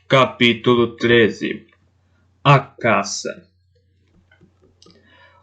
Capítulo 13. A caça.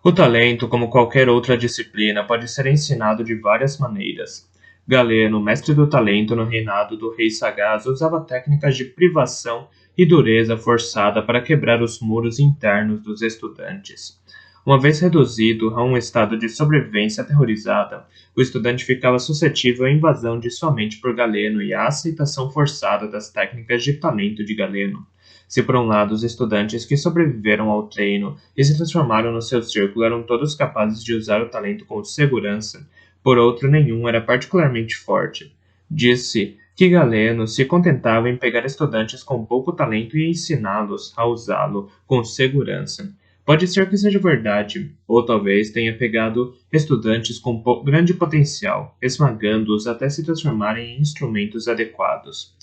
O talento, como qualquer outra disciplina, pode ser ensinado de várias maneiras. Galeno, mestre do talento no reinado do rei sagaz, usava técnicas de privação e dureza forçada para quebrar os muros internos dos estudantes. Uma vez reduzido a um estado de sobrevivência aterrorizada, o estudante ficava suscetível à invasão de sua mente por Galeno e à aceitação forçada das técnicas de talento de Galeno. Se por um lado os estudantes que sobreviveram ao treino e se transformaram no seu círculo eram todos capazes de usar o talento com segurança, por outro nenhum era particularmente forte. Disse que Galeno se contentava em pegar estudantes com pouco talento e ensiná-los a usá-lo com segurança. Pode ser que seja verdade, ou talvez tenha pegado estudantes com grande potencial, esmagando-os até se transformarem em instrumentos adequados.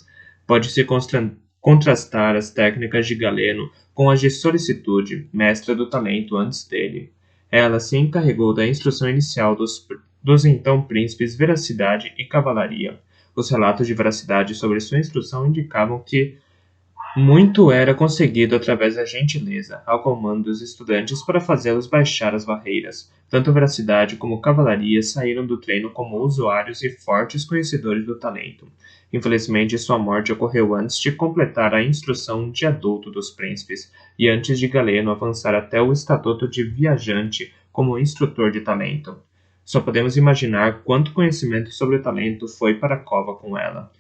Pode-se contrastar as técnicas de Galeno com as de Solicitude, mestra do talento antes dele. Ela se encarregou da instrução inicial dos então príncipes Veracidade e Cavalaria. Os relatos de Veracidade sobre sua instrução indicavam que muito era conseguido através da gentileza, ao comando dos estudantes para fazê-los baixar as barreiras. Tanto Veracidade como Cavalaria saíram do treino como usuários e fortes conhecedores do talento. Infelizmente, sua morte ocorreu antes de completar a instrução de adulto dos príncipes, e antes de Galeno avançar até o estatuto de viajante como instrutor de talento. Só podemos imaginar quanto conhecimento sobre o talento foi para a cova com ela.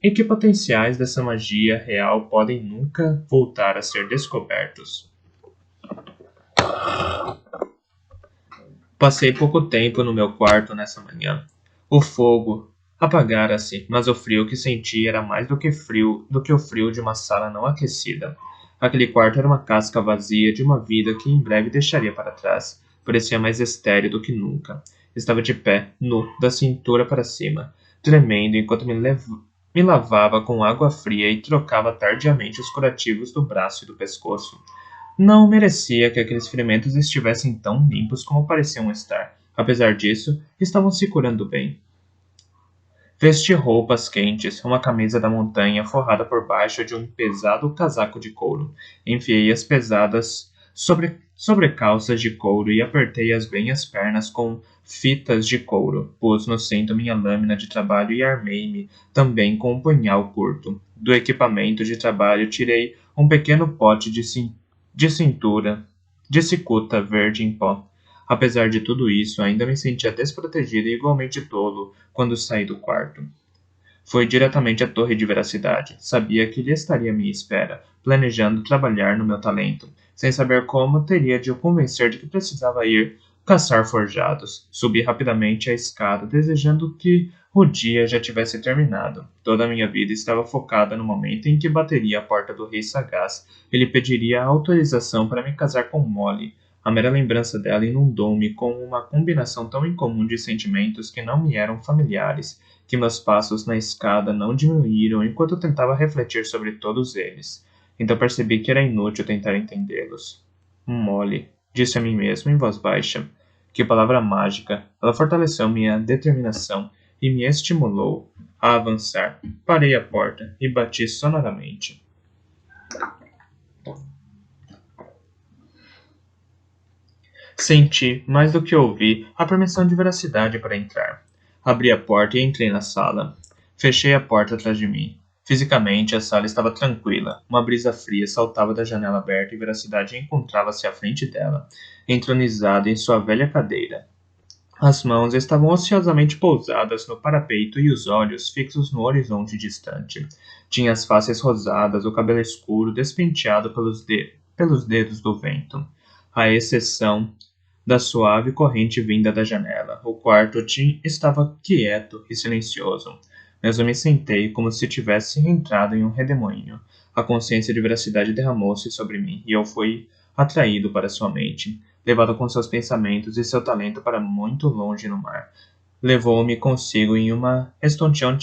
E que potenciais dessa magia real podem nunca voltar a ser descobertos. Passei pouco tempo no meu quarto nessa manhã. O fogo apagara-se, mas o frio que senti era mais do que o frio de uma sala não aquecida. Aquele quarto era uma casca vazia de uma vida que em breve deixaria para trás. Parecia mais estéril do que nunca. Estava de pé, nu, da cintura para cima, tremendo enquanto me lavava com água fria e trocava tardiamente os curativos do braço e do pescoço. Não merecia que aqueles ferimentos estivessem tão limpos como pareciam estar. Apesar disso, estavam se curando bem. Vesti roupas quentes, uma camisa da montanha forrada por baixo de um pesado casaco de couro. Enfiei as pesadas sobrecalças de couro e apertei-as bem as pernas com fitas de couro. Pus no cinto minha lâmina de trabalho e armei-me também com um punhal curto. Do equipamento de trabalho tirei um pequeno pote de cintura, de cicuta verde em pó. Apesar de tudo isso, ainda me sentia desprotegido e igualmente tolo quando saí do quarto. Fui diretamente à torre de Veracidade. Sabia que ele estaria à minha espera, planejando trabalhar no meu talento. Sem saber como, teria de o convencer de que precisava ir caçar forjados. Subi rapidamente a escada, desejando que o dia já tivesse terminado. Toda a minha vida estava focada no momento em que bateria a porta do rei sagaz. Ele pediria autorização para me casar com Molly. A mera lembrança dela inundou-me com uma combinação tão incomum de sentimentos que não me eram familiares, que meus passos na escada não diminuíram enquanto eu tentava refletir sobre todos eles. Então percebi que era inútil tentar entendê-los. Molly, disse a mim mesmo em voz baixa. Que palavra mágica! Ela fortaleceu minha determinação e me estimulou a avançar. Parei a porta e bati sonoramente. Senti, mais do que ouvi, a permissão de Veracidade para entrar. Abri a porta e entrei na sala. Fechei a porta atrás de mim. Fisicamente, a sala estava tranquila. Uma brisa fria saltava da janela aberta e Veracidade encontrava-se à frente dela, entronizada em sua velha cadeira. As mãos estavam ociosamente pousadas no parapeito e os olhos fixos no horizonte distante. Tinha as faces rosadas, o cabelo escuro despenteado pelos dedos do vento. À exceção da suave corrente vinda da janela, o quarto estava quieto e silencioso. Mas eu me sentei como se tivesse entrado em um redemoinho. A consciência de veracidade derramou-se sobre mim e eu fui atraído para sua mente, levado com seus pensamentos e seu talento para muito longe no mar. Levou-me consigo em uma estonteante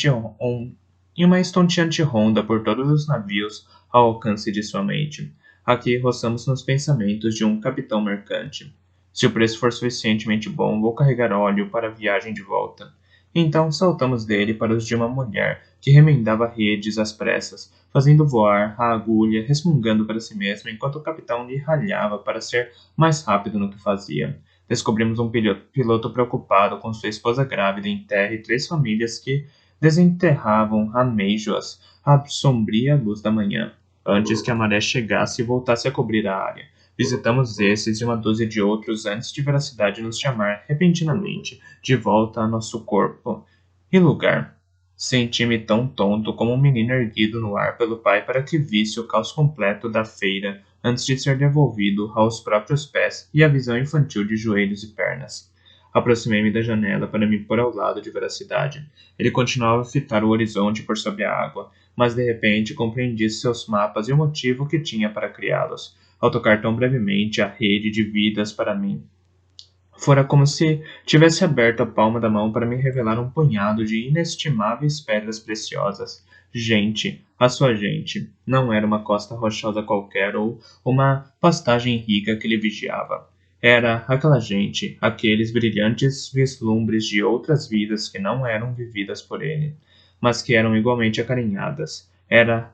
ronda por todos os navios ao alcance de sua mente. Aqui roçamos nos pensamentos de um capitão mercante. Se o preço for suficientemente bom, vou carregar óleo para a viagem de volta. Então saltamos dele para os de uma mulher que remendava redes às pressas, fazendo voar a agulha, resmungando para si mesma enquanto o capitão lhe ralhava para ser mais rápido no que fazia. Descobrimos um piloto preocupado com sua esposa grávida em terra e 3 famílias que desenterravam amêijoas à sombria luz da manhã, antes que a maré chegasse e voltasse a cobrir a área. Visitamos esses e uma dúzia de outros antes de Veracidade nos chamar repentinamente de volta a nosso corpo e lugar. Senti-me tão tonto como um menino erguido no ar pelo pai para que visse o caos completo da feira antes de ser devolvido aos próprios pés e à visão infantil de joelhos e pernas. Aproximei-me da janela para me pôr ao lado de Veracidade. Ele continuava a fitar o horizonte por sobre a água, mas de repente compreendi seus mapas e o motivo que tinha para criá-los. Ao tocar tão brevemente a rede de vidas para mim, fora como se tivesse aberto a palma da mão para me revelar um punhado de inestimáveis pedras preciosas. Gente, a sua gente, não era uma costa rochosa qualquer ou uma pastagem rica que lhe vigiava. Era aquela gente, aqueles brilhantes vislumbres de outras vidas que não eram vividas por ele, mas que eram igualmente acarinhadas. Era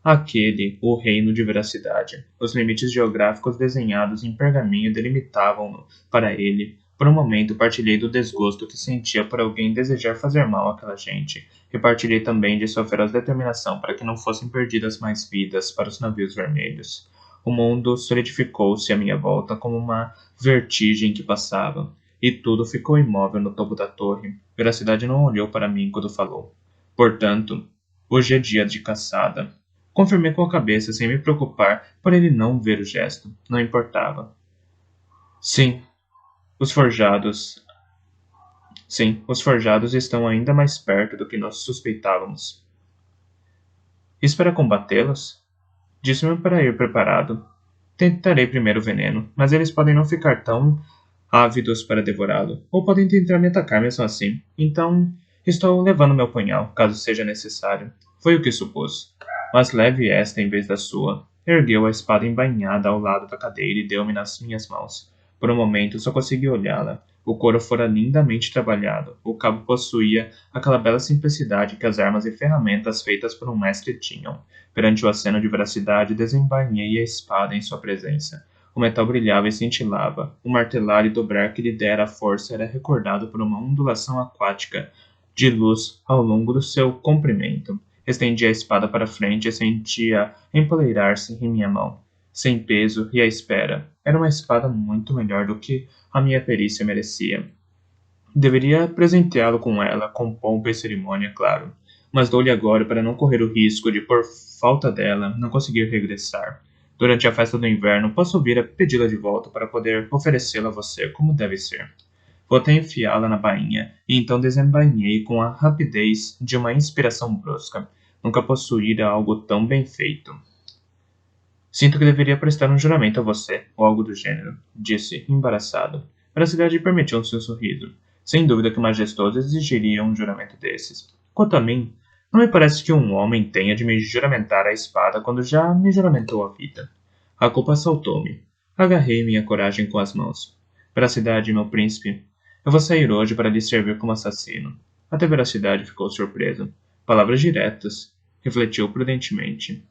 aquele, o reino de veracidade. Os limites geográficos desenhados em pergaminho delimitavam-no para ele. Por um momento partilhei do desgosto que sentia por alguém desejar fazer mal àquela gente, e partilhei também de sua feroz determinação para que não fossem perdidas mais vidas para os navios vermelhos. O mundo solidificou-se à minha volta como uma vertigem que passava, e tudo ficou imóvel no topo da torre. Veracidade não olhou para mim quando falou. Portanto, hoje é dia de caçada. Confirmei com a cabeça sem me preocupar por ele não ver o gesto. Não importava. Sim, os forjados. Sim, os forjados estão ainda mais perto do que nós suspeitávamos. Isso para combatê-los? Disse-me para ir preparado. Tentarei primeiro o veneno, mas eles podem não ficar tão ávidos para devorá-lo, ou podem tentar me atacar mesmo assim. Então, estou levando meu punhal, caso seja necessário. Foi o que supus. Mas leve esta em vez da sua. Ergueu a espada embainhada ao lado da cadeira e deu-me nas minhas mãos. Por um momento só consegui olhá-la. O couro fora lindamente trabalhado. O cabo possuía aquela bela simplicidade que as armas e ferramentas feitas por um mestre tinham. Perante o aceno de veracidade, desembainhei a espada em sua presença. O metal brilhava e cintilava. O martelar e dobrar que lhe dera a força era recordado por uma ondulação aquática de luz ao longo do seu comprimento. Estendi a espada para frente e sentia empoleirar-se em minha mão, sem peso e à espera. Era uma espada muito melhor do que a minha perícia merecia. Deveria presenteá-lo com ela, com pompa e cerimônia, claro. Mas dou-lhe agora para não correr o risco de, por falta dela, não conseguir regressar. Durante a festa do inverno, posso vir a pedi-la de volta para poder oferecê-la a você como deve ser. Vou até enfiá-la na bainha, e então desembainhei com a rapidez de uma inspiração brusca. Nunca possuíra algo tão bem feito. Sinto que deveria prestar um juramento a você, ou algo do gênero, disse, embaraçado. Veracidade permitiu um seu sorriso. Sem dúvida que o majestoso exigiria um juramento desses. Quanto a mim, não me parece que um homem tenha de me juramentar a espada quando já me juramentou a vida. A culpa assaltou-me. Agarrei minha coragem com as mãos. Veracidade, meu príncipe, eu vou sair hoje para lhe servir como assassino. Até Veracidade ficou surpreso. Palavras diretas, refletiu prudentemente.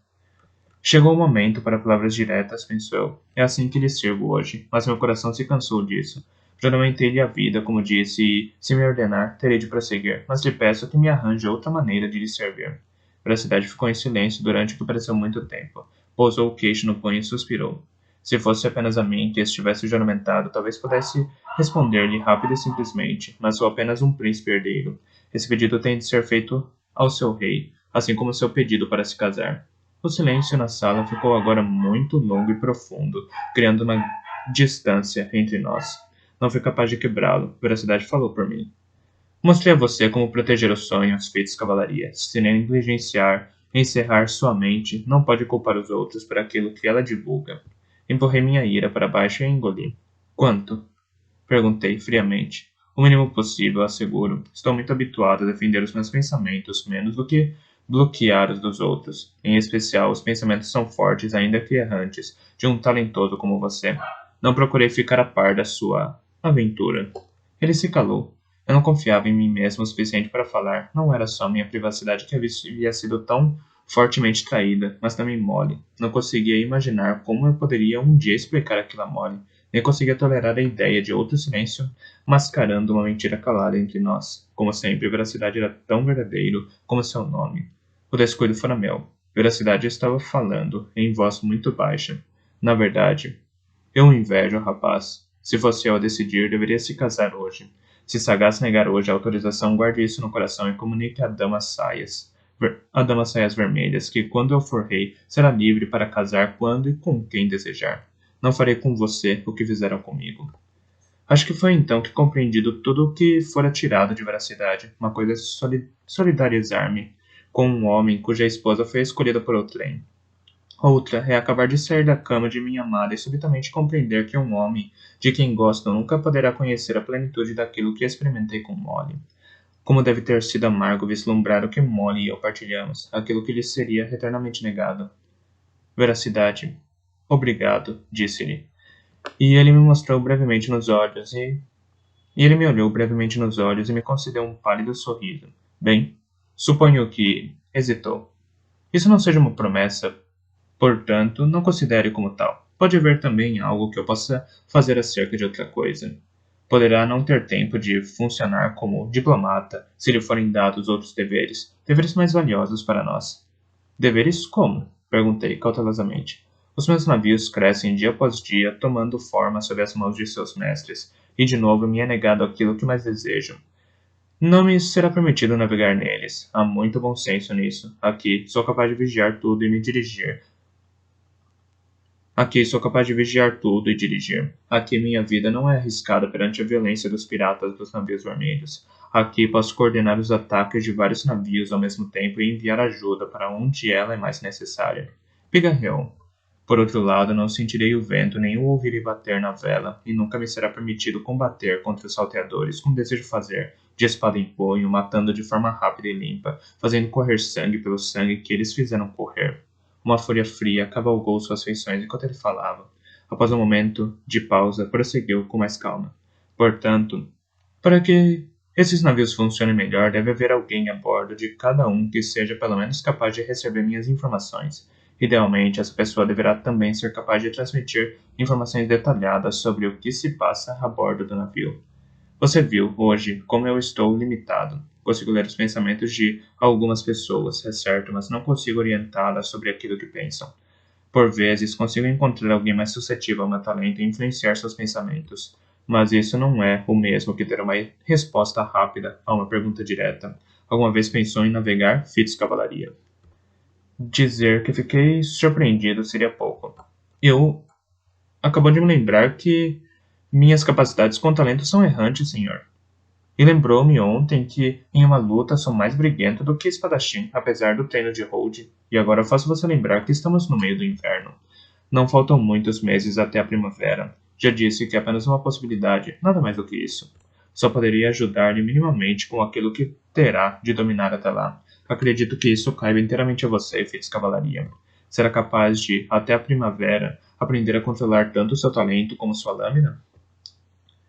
Chegou o momento para palavras diretas, pensou eu. É assim que lhe sirvo hoje, mas meu coração se cansou disso. Juramentei-lhe a vida, como disse, e, se me ordenar, terei de prosseguir, mas lhe peço que me arranje outra maneira de lhe servir. Veracidade ficou em silêncio durante o que pareceu muito tempo. Pousou o queixo no punho e suspirou. Se fosse apenas a mim que estivesse juramentado, talvez pudesse responder-lhe rápido e simplesmente, mas sou apenas um príncipe herdeiro. Esse pedido tem de ser feito ao seu rei, assim como seu pedido para se casar. O silêncio na sala ficou agora muito longo e profundo, criando uma distância entre nós. Não fui capaz de quebrá-lo. Veracidade falou por mim. Mostrei a você como proteger os sonhos feitos cavalaria. Se negligenciar, encerrar sua mente, não pode culpar os outros por aquilo que ela divulga. Empurrei minha ira para baixo e a engoli. Quanto? Perguntei friamente. O mínimo possível, asseguro. Estou muito habituado a defender os meus pensamentos menos do que bloquear os dos outros. Em especial, os pensamentos são fortes, ainda que errantes, de um talentoso como você. Não procurei ficar a par da sua aventura. Ele se calou. Eu não confiava em mim mesmo o suficiente para falar. Não era só minha privacidade que havia sido tão fortemente traída, mas também Molly. Não conseguia imaginar como eu poderia um dia explicar aquilo a Molly. Nem conseguia tolerar a ideia de outro silêncio, mascarando uma mentira calada entre nós. Como sempre, a veracidade era tão verdadeiro como seu nome. O descuido fora meu. Veracidade estava falando, em voz muito baixa. Na verdade, eu o invejo, rapaz. Se fosse eu a decidir, deveria se casar hoje. Se Sagaz negar hoje a autorização, guarde isso no coração e comunique a Dama Saias Vermelhas, que quando eu for rei, será livre para casar quando e com quem desejar. Não farei com você o que fizeram comigo. Acho que foi então que compreendido tudo o que fora tirado de veracidade. Uma coisa é solidarizar-me com um homem cuja esposa foi escolhida por outrem. Outra é acabar de sair da cama de minha amada e subitamente compreender que um homem de quem gosto nunca poderá conhecer a plenitude daquilo que experimentei com Molly. Como deve ter sido amargo vislumbrar o que Molly e eu partilhamos, aquilo que lhe seria eternamente negado. Veracidade. Obrigado, disse-lhe. E ele me mostrou brevemente nos olhos e ele me olhou brevemente nos olhos e me concedeu um pálido sorriso. Bem, suponho que hesitou. Isso não seja uma promessa, portanto, não considere como tal. Pode haver também algo que eu possa fazer acerca de outra coisa. Poderá não ter tempo de funcionar como diplomata se lhe forem dados outros deveres mais valiosos para nós. Deveres como? Perguntei cautelosamente. Os meus navios crescem dia após dia, tomando forma sob as mãos de seus mestres, e de novo me é negado aquilo que mais desejo. Não me será permitido navegar neles. Há muito bom senso nisso. Aqui sou capaz de vigiar tudo e me dirigir. Aqui sou capaz de vigiar tudo e dirigir. Aqui minha vida não é arriscada perante a violência dos piratas dos navios vermelhos. Aqui posso coordenar os ataques de vários navios ao mesmo tempo e enviar ajuda para onde ela é mais necessária. Pigarreou. Por outro lado, não sentirei o vento nem o ouvirei bater na vela, e nunca me será permitido combater contra os salteadores como desejo fazer, de espada em punho, matando de forma rápida e limpa, fazendo correr sangue pelo sangue que eles fizeram correr. Uma fúria fria cavalgou suas feições enquanto ele falava. Após um momento de pausa, prosseguiu com mais calma. Portanto, para que esses navios funcionem melhor, deve haver alguém a bordo de cada um que seja pelo menos capaz de receber minhas informações. Idealmente, essa pessoa deverá também ser capaz de transmitir informações detalhadas sobre o que se passa a bordo do navio. Você viu, hoje, como eu estou limitado. Consigo ler os pensamentos de algumas pessoas, é certo, mas não consigo orientá-las sobre aquilo que pensam. Por vezes, consigo encontrar alguém mais suscetível ao meu talento e influenciar seus pensamentos. Mas isso não é o mesmo que ter uma resposta rápida a uma pergunta direta. Alguma vez pensou em navegar? Fitz Cavalaria. Dizer que fiquei surpreendido seria pouco. Eu acabou de me lembrar que minhas capacidades com talento são errantes, senhor. E lembrou-me ontem que em uma luta sou mais briguento do que espadachim, apesar do treino de hold. E agora faço você lembrar que estamos no meio do inverno. Não faltam muitos meses até a primavera. Já disse que é apenas uma possibilidade, nada mais do que isso. Só poderia ajudar-lhe minimamente com aquilo que terá de dominar até lá. Acredito que isso caiba inteiramente a você, Fitz Cavalaria. Será capaz de, até a primavera, aprender a controlar tanto seu talento como sua lâmina?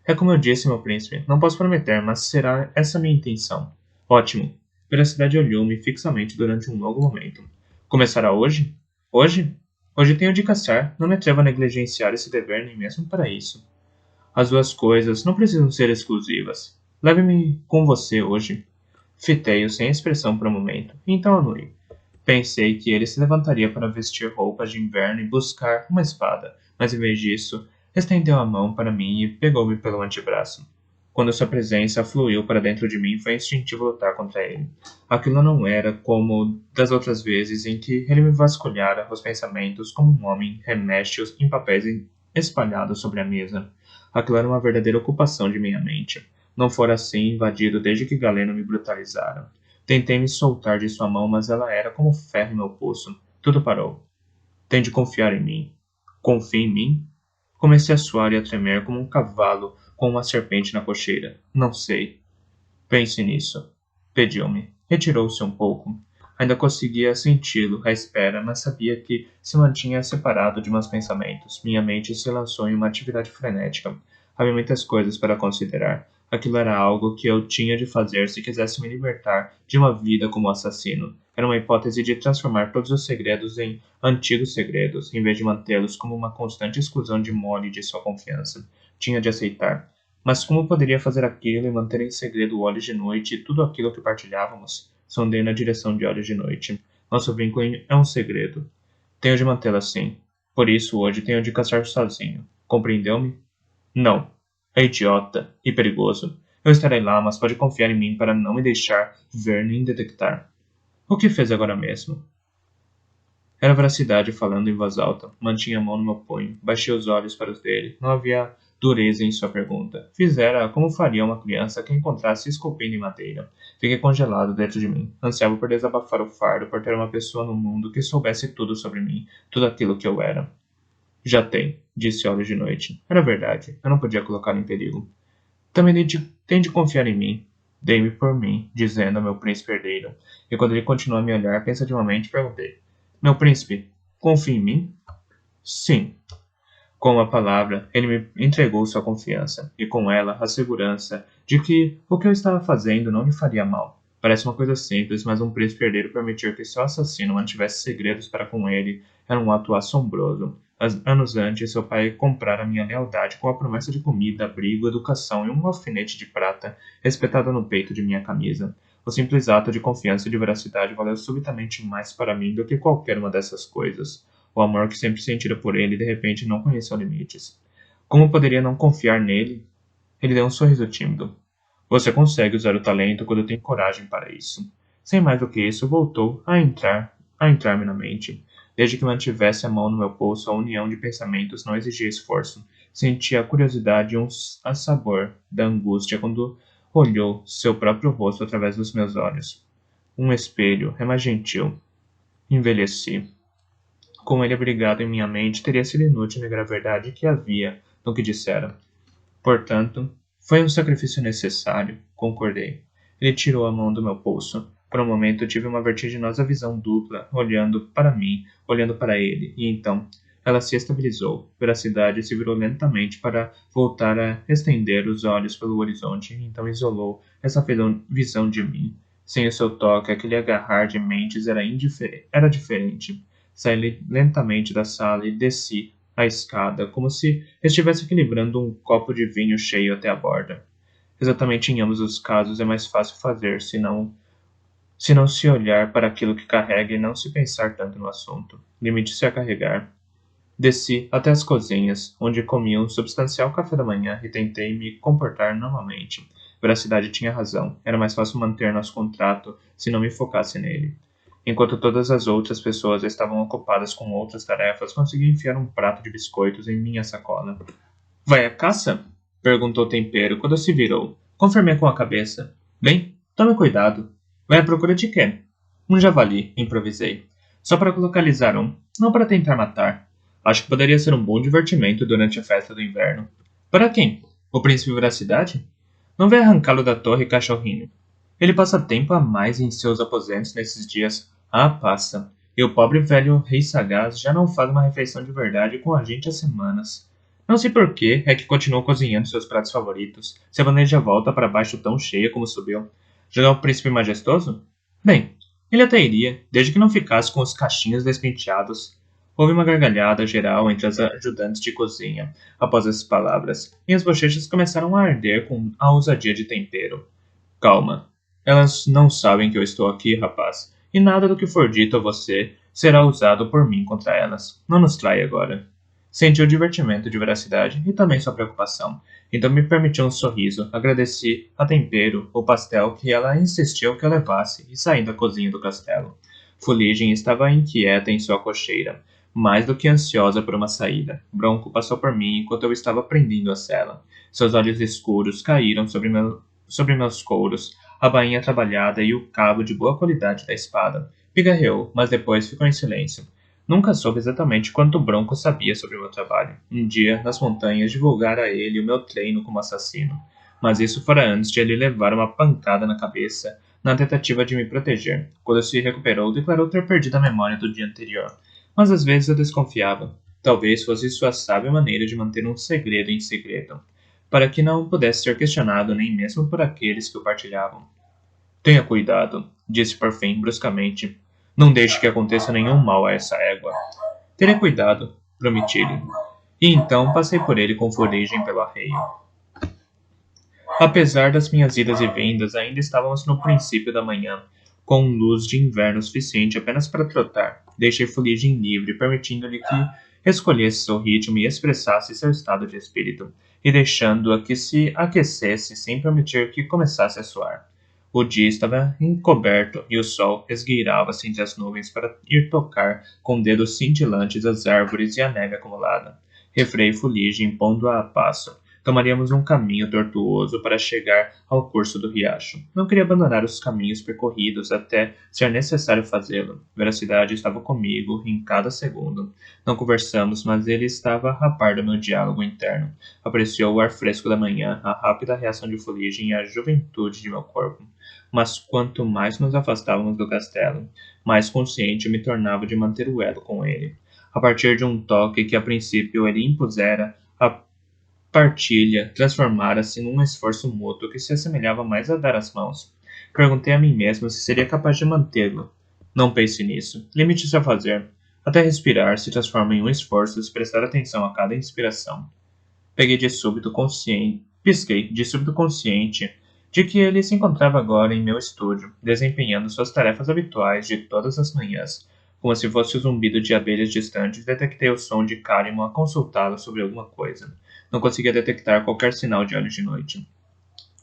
É como eu disse, meu príncipe, não posso prometer, mas será essa minha intenção. Ótimo. Veracidade olhou-me fixamente durante um longo momento. Começará hoje? Hoje? Hoje tenho de caçar, não me atrevo a negligenciar esse dever nem mesmo para isso. As duas coisas não precisam ser exclusivas. Leve-me com você hoje. Fitei-o sem expressão por um momento, e então anui. Pensei que ele se levantaria para vestir roupas de inverno e buscar uma espada, mas em vez disso, estendeu a mão para mim e pegou-me pelo antebraço. Quando sua presença fluiu para dentro de mim, foi instintivo lutar contra ele. Aquilo não era como das outras vezes em que ele me vasculhara os pensamentos como um homem remexe-os em papéis espalhados sobre a mesa. Aquilo era uma verdadeira ocupação de minha mente. Não fora assim invadido desde que Galeno me brutalizara. Tentei me soltar de sua mão, mas ela era como ferro em meu pulso. Tudo parou. Tem de confiar em mim. Confia em mim? Comecei a suar e a tremer como um cavalo com uma serpente na cocheira. Não sei. Pense nisso. Pediu-me. Retirou-se um pouco. Ainda conseguia senti-lo à espera, mas sabia que se mantinha separado de meus pensamentos. Minha mente se lançou em uma atividade frenética. Havia muitas coisas para considerar. Aquilo era algo que eu tinha de fazer se quisesse me libertar de uma vida como assassino. Era uma hipótese de transformar todos os segredos em antigos segredos, em vez de mantê-los como uma constante exclusão de Molly de sua confiança. Tinha de aceitar. Mas como poderia fazer aquilo e manter em segredo Olhos de Noite e tudo aquilo que partilhávamos? Sondei na direção de Olhos de Noite. Nosso vínculo é um segredo. Tenho de mantê-lo assim. Por isso, hoje tenho de caçar sozinho. Compreendeu-me? Não. É idiota e perigoso. Eu estarei lá, mas pode confiar em mim para não me deixar ver nem detectar. O que fez agora mesmo? Era Veracidade falando em voz alta. Mantinha a mão no meu punho. Baixei os olhos para os dele. Não havia dureza em sua pergunta. Fizera como faria uma criança que encontrasse esculpindo em madeira. Fiquei congelado dentro de mim. Ansiava por desabafar o fardo, por ter uma pessoa no mundo que soubesse tudo sobre mim, tudo aquilo que eu era. Já tem, disse Olhos de Noite. Era verdade. Eu não podia colocá-lo em perigo. Também tem de confiar em mim. Dei-me por mim, dizendo ao meu príncipe herdeiro. E quando ele continuou a me olhar pensativamente, perguntei. Meu príncipe, confia em mim? Sim. Com uma palavra, ele me entregou sua confiança, e com ela a segurança de que o que eu estava fazendo não lhe faria mal. Parece uma coisa simples, mas um príncipe herdeiro permitir que seu assassino mantivesse segredos para com ele era um ato assombroso. Anos antes, seu pai comprara minha lealdade com a promessa de comida, abrigo, educação e um alfinete de prata espetado no peito de minha camisa. O simples ato de confiança e de veracidade valeu subitamente mais para mim do que qualquer uma dessas coisas. O amor que sempre sentira por ele de repente não conheceu limites. Como poderia não confiar nele? Ele deu um sorriso tímido. Você consegue usar o talento quando tem coragem para isso. Sem mais do que isso, voltou a entrar-me na mente. Desde que mantivesse a mão no meu pulso, a união de pensamentos não exigia esforço. Sentia a curiosidade e a sabor da angústia quando olhou seu próprio rosto através dos meus olhos. Um espelho, é mais gentil. Envelheci. Com ele abrigado em minha mente, teria sido inútil negar a verdade que havia no que dissera. Portanto, foi um sacrifício necessário, concordei. Ele tirou a mão do meu pulso. Por um momento tive uma vertiginosa visão dupla, olhando para mim, olhando para ele, e então ela se estabilizou. Veracidade se virou lentamente para voltar a estender os olhos pelo horizonte, e então isolou essa visão de mim. Sem o seu toque, aquele agarrar de mentes era diferente. Saí lentamente da sala e desci a escada, como se estivesse equilibrando um copo de vinho cheio até a borda. Exatamente em ambos os casos é mais fácil fazer, se não se olhar para aquilo que carrega e não se pensar tanto no assunto. Limite-se a carregar. Desci até as cozinhas, onde comi um substancial café da manhã e tentei me comportar normalmente. Veracidade tinha razão. Era mais fácil manter nosso contrato se não me focasse nele. Enquanto todas as outras pessoas estavam ocupadas com outras tarefas, consegui enfiar um prato de biscoitos em minha sacola. Vai à caça? Perguntou Tempero quando se virou. Confirmei com a cabeça. Bem, tome cuidado. Vai à procura de quê? Um javali, improvisei. Só para localizar um, não para tentar matar. Acho que poderia ser um bom divertimento durante a festa do inverno. Para quem? O príncipe Veracidade? Não vai arrancá-lo da torre, cachorrinho. Ele passa tempo a mais em seus aposentos nesses dias. Ah, passa. E o pobre velho rei sagaz já não faz uma refeição de verdade com a gente há semanas. Não sei por que é que continuou cozinhando seus pratos favoritos, se a bandeja volta para baixo tão cheia como subiu. Jogar o príncipe majestoso? Bem, ele até iria, desde que não ficasse com os cachinhos despenteados. Houve uma gargalhada geral entre as ajudantes de cozinha, após essas palavras, e as bochechas começaram a arder com a ousadia de Tempero. Calma. Elas não sabem que eu estou aqui, rapaz, e nada do que for dito a você será usado por mim contra elas. Não nos trai agora. Senti o divertimento de Veracidade e também sua preocupação, então me permitiu um sorriso. Agradeci a Tempero o pastel que ela insistiu que eu levasse e saí da cozinha do castelo. Fuligem estava inquieta em sua cocheira, mais do que ansiosa por uma saída. Bronco passou por mim enquanto eu estava prendendo a cela. Seus olhos escuros caíram sobre meus couros, a bainha trabalhada e o cabo de boa qualidade da espada. Pigarreou, mas depois ficou em silêncio. Nunca soube exatamente quanto Bronco sabia sobre o meu trabalho. Um dia, nas montanhas, divulgara a ele o meu treino como assassino. Mas isso fora antes de ele levar uma pancada na cabeça, na tentativa de me proteger. Quando se recuperou, declarou ter perdido a memória do dia anterior. Mas às vezes eu desconfiava. Talvez fosse sua sábia maneira de manter um segredo em segredo. para que não pudesse ser questionado nem mesmo por aqueles que o partilhavam. Tenha cuidado, disse por fim, bruscamente. Não deixe que aconteça nenhum mal a essa égua. Terei cuidado, prometi-lhe. E então passei por ele com fuligem pelo arreio. Apesar das minhas idas e vindas, ainda estávamos no princípio da manhã, com luz de inverno suficiente apenas para trotar. Deixei fuligem livre, permitindo-lhe que escolhesse seu ritmo e expressasse seu estado de espírito, e deixando-a que se aquecesse sem permitir que começasse a suar. O dia estava encoberto e o sol esgueirava-se entre as nuvens para ir tocar com dedos cintilantes as árvores e a neve acumulada. Refrei fuligem, pondo-a a passo. Tomaríamos um caminho tortuoso para chegar ao curso do riacho. Não queria abandonar os caminhos percorridos até ser necessário fazê-lo. Veracidade estava comigo em cada segundo. Não conversamos, mas ele estava a par do meu diálogo interno. Apreciou o ar fresco da manhã, a rápida reação de fuligem e a juventude de meu corpo. Mas quanto mais nos afastávamos do castelo, mais consciente me tornava de manter o elo com ele. A partir de um toque que a princípio ele impusera, a partilha transformara-se num esforço mútuo que se assemelhava mais a dar as mãos. Perguntei a mim mesmo se seria capaz de mantê-lo. Não pense nisso. Limite-se a fazer. Até respirar se transforma em um esforço de prestar atenção a cada inspiração. Pisquei de súbito consciente de que ele se encontrava agora em meu estúdio, desempenhando suas tarefas habituais de todas as manhãs. Como se fosse o zumbido de abelhas distantes, detectei o som de Cárimo a consultá-lo sobre alguma coisa. Não conseguia detectar qualquer sinal de olhos de noite.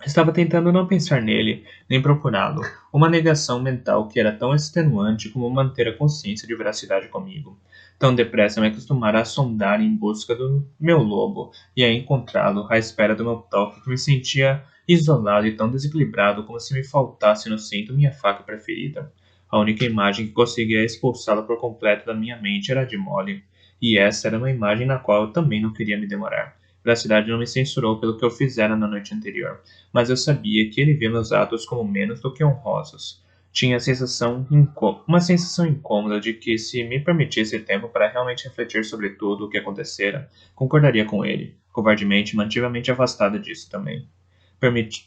Estava tentando não pensar nele, nem procurá-lo, uma negação mental que era tão extenuante como manter a consciência de veracidade comigo. Tão depressa me acostumara a sondar em busca do meu lobo e a encontrá-lo à espera do meu toque, que me sentia isolado e tão desequilibrado como se me faltasse no cinto minha faca preferida. A única imagem que conseguia expulsá-la por completo da minha mente era a de Molly, e essa era uma imagem na qual eu também não queria me demorar. Veracidade não me censurou pelo que eu fizera na noite anterior, mas eu sabia que ele via meus atos como menos do que honrosos. Tinha uma sensação incômoda de que, se me permitisse tempo para realmente refletir sobre tudo o que acontecera, concordaria com ele. Covardemente, mantive a mente afastada disso também.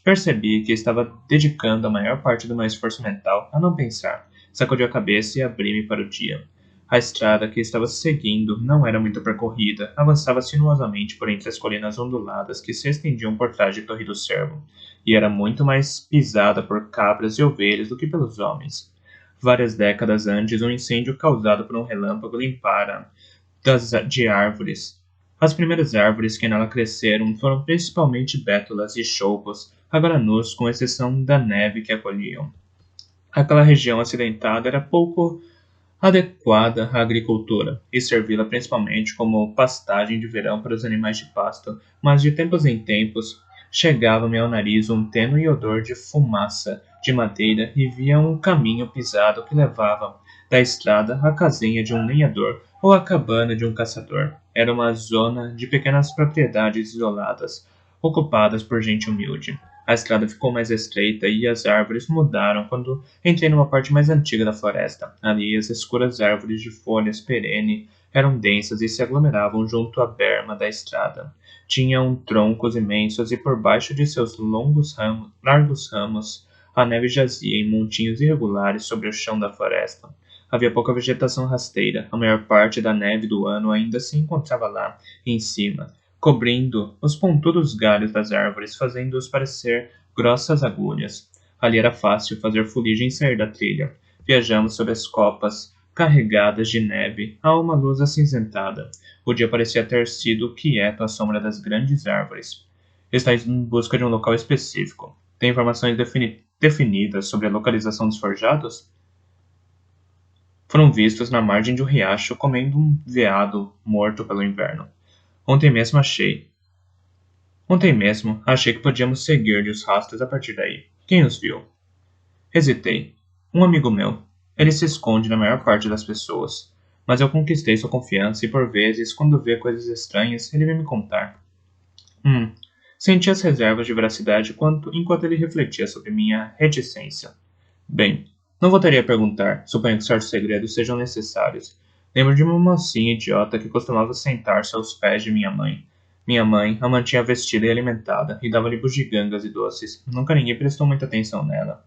Percebi que estava dedicando a maior parte do meu esforço mental a não pensar. Sacudi a cabeça e abri-me para o dia. A estrada que estava seguindo não era muito percorrida, avançava sinuosamente por entre as colinas onduladas que se estendiam por trás de Torre do Cervo, e era muito mais pisada por cabras e ovelhas do que pelos homens. Várias décadas antes, um incêndio causado por um relâmpago limpara de árvores. As primeiras árvores que nela cresceram foram principalmente bétulas e choupos, agora nus, com exceção da neve que acolhiam. Aquela região acidentada era pouco adequada à agricultura, e servi-la principalmente como pastagem de verão para os animais de pasto, mas de tempos em tempos chegava-me ao nariz um tênue odor de fumaça de madeira e via um caminho pisado que levava da estrada à casinha de um lenhador ou à cabana de um caçador. Era uma zona de pequenas propriedades isoladas, ocupadas por gente humilde. A estrada ficou mais estreita e as árvores mudaram quando entrei numa parte mais antiga da floresta. Ali, as escuras árvores de folhas perene eram densas e se aglomeravam junto à berma da estrada. Tinham troncos imensos e por baixo de seus largos ramos, a neve jazia em montinhos irregulares sobre o chão da floresta. Havia pouca vegetação rasteira. A maior parte da neve do ano ainda se encontrava lá, em cima, cobrindo os pontudos galhos das árvores, fazendo-os parecer grossas agulhas. Ali era fácil fazer fuligem sair da trilha. Viajamos sob as copas carregadas de neve a uma luz acinzentada. O dia parecia ter sido quieto à sombra das grandes árvores. Está em busca de um local específico. Tem informações definidas sobre a localização dos forjados? Foram vistos na margem de um riacho comendo um veado morto pelo inverno. Ontem mesmo achei que podíamos seguir-lhe os rastros a partir daí. Quem os viu? Hesitei. Um amigo meu. Ele se esconde na maior parte das pessoas. Mas eu conquistei sua confiança e, por vezes, quando vê coisas estranhas, ele vem me contar. Senti as reservas de veracidade enquanto ele refletia sobre minha reticência. Bem, não voltaria a perguntar. Suponho que certos segredos sejam necessários. Lembro de uma mocinha idiota que costumava sentar-se aos pés de minha mãe. Minha mãe a mantinha vestida e alimentada, e dava-lhe bugigangas e doces. Nunca ninguém prestou muita atenção nela.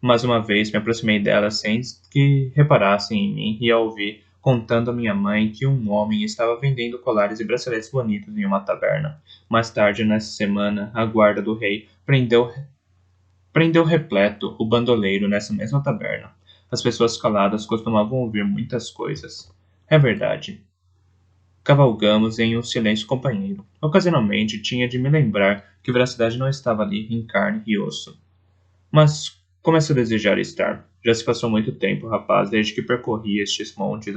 Mas uma vez me aproximei dela sem que reparassem em mim e a ouvi contando a minha mãe que um homem estava vendendo colares e braceletes bonitos em uma taberna. Mais tarde, nessa semana, a guarda do rei prendeu repleto o bandoleiro nessa mesma taberna. As pessoas caladas costumavam ouvir muitas coisas. É verdade. Cavalgamos em um silêncio companheiro. Ocasionalmente tinha de me lembrar que veracidade não estava ali em carne e osso. Mas começo a desejar estar. Já se passou muito tempo, rapaz, desde que percorri estes montes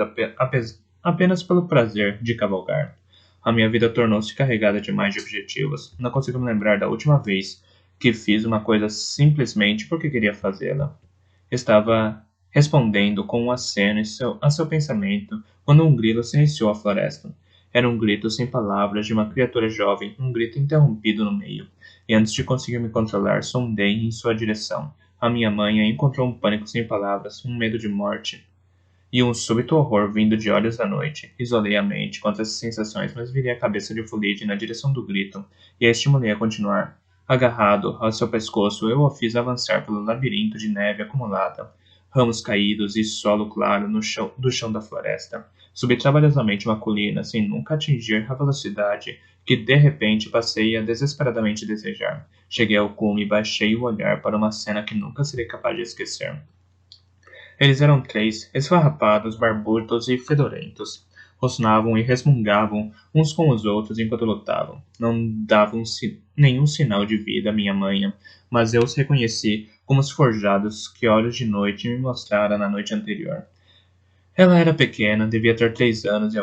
apenas pelo prazer de cavalgar. A minha vida tornou-se carregada demais de objetivos. Não consigo me lembrar da última vez que fiz uma coisa simplesmente porque queria fazê-la. Estava respondendo com um aceno a seu pensamento quando um grilo silenciou a floresta. Era um grito sem palavras de uma criatura jovem, um grito interrompido no meio. E antes de conseguir me controlar, sondei em sua direção. A minha mãe a encontrou um pânico sem palavras, um medo de morte. E um súbito horror vindo de olhos da noite. Isolei a mente contra essas sensações, mas virei a cabeça de Fulige na direção do grito, e a estimulei a continuar. Agarrado ao seu pescoço, eu o fiz avançar pelo labirinto de neve acumulada, ramos caídos e solo claro do chão da floresta. Subi trabalhosamente uma colina, sem nunca atingir a velocidade que de repente passei a desesperadamente desejar. Cheguei ao cume e baixei o olhar para uma cena que nunca serei capaz de esquecer. Eles eram três, esfarrapados, barbudos e fedorentos. Rosnavam e resmungavam uns com os outros enquanto lutavam. Não davam nenhum sinal de vida à minha manha, mas eu os reconheci como os forjados que Olhos de Noite me mostrara na noite anterior. Ela era pequena, devia ter 3 anos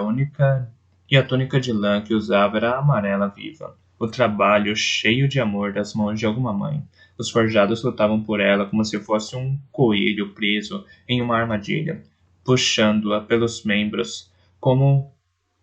e a túnica de lã que usava era amarela viva. O trabalho cheio de amor das mãos de alguma mãe. Os forjados lutavam por ela como se fosse um coelho preso em uma armadilha, puxando-a pelos membros, como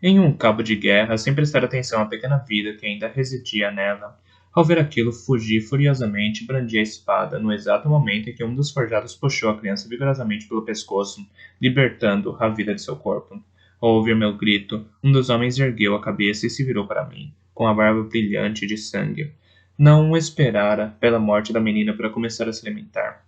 em um cabo de guerra, sem prestar atenção à pequena vida que ainda residia nela. Ao ver aquilo, fugi furiosamente e brandi a espada, no exato momento em que um dos forjados puxou a criança vigorosamente pelo pescoço, libertando a vida de seu corpo. Ao ouvir meu grito, um dos homens ergueu a cabeça e se virou para mim, com a barba brilhante de sangue. Não esperara pela morte da menina para começar a se alimentar.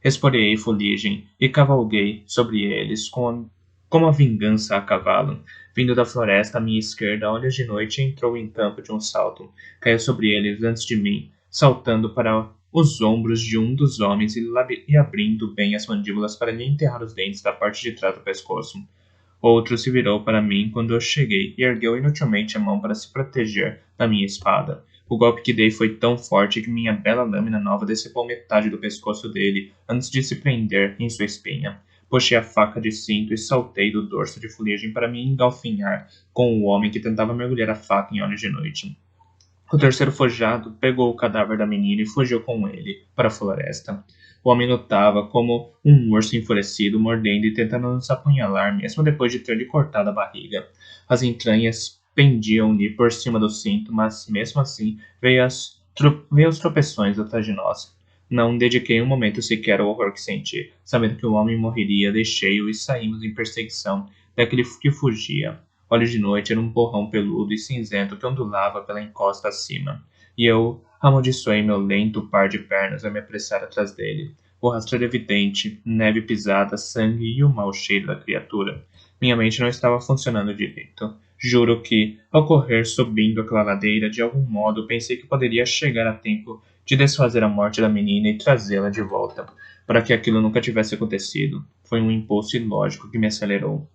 Esporeei fuligem e cavalguei sobre eles como a vingança a cavalo. Vindo da floresta à minha esquerda, Olhos de Noite entrou em campo de um salto. Caiu sobre eles antes de mim, saltando para os ombros de um dos homens e abrindo bem as mandíbulas para lhe enterrar os dentes da parte de trás do pescoço. Outro se virou para mim quando eu cheguei e ergueu inutilmente a mão para se proteger da minha espada. O golpe que dei foi tão forte que minha bela lâmina nova decepou metade do pescoço dele antes de se prender em sua espinha. Puxei a faca de cinto e saltei do dorso de fuligem para me engalfinhar com o homem que tentava mergulhar a faca em Olhos de Noite. O terceiro forjado pegou o cadáver da menina e fugiu com ele para a floresta. O homem lutava como um urso enfurecido, mordendo e tentando nos apunhalar, mesmo depois de ter lhe cortado a barriga. As entranhas pendiam-lhe por cima do cinto, mas mesmo assim veio os tropeções atrás de nós. Não dediquei um momento sequer ao horror que senti. Sabendo que o homem morreria, deixei-o e saímos em perseguição daquele que fugia. Olhos de Noite era um borrão peludo e cinzento que ondulava pela encosta acima, e eu amaldiçoei meu lento par de pernas a me apressar atrás dele. O rastro era evidente, neve pisada, sangue e o mau cheiro da criatura. Minha mente não estava funcionando direito. Juro que, ao correr subindo aquela ladeira, de algum modo pensei que poderia chegar a tempo de desfazer a morte da menina e trazê-la de volta, para que aquilo nunca tivesse acontecido. Foi um impulso ilógico que me acelerou.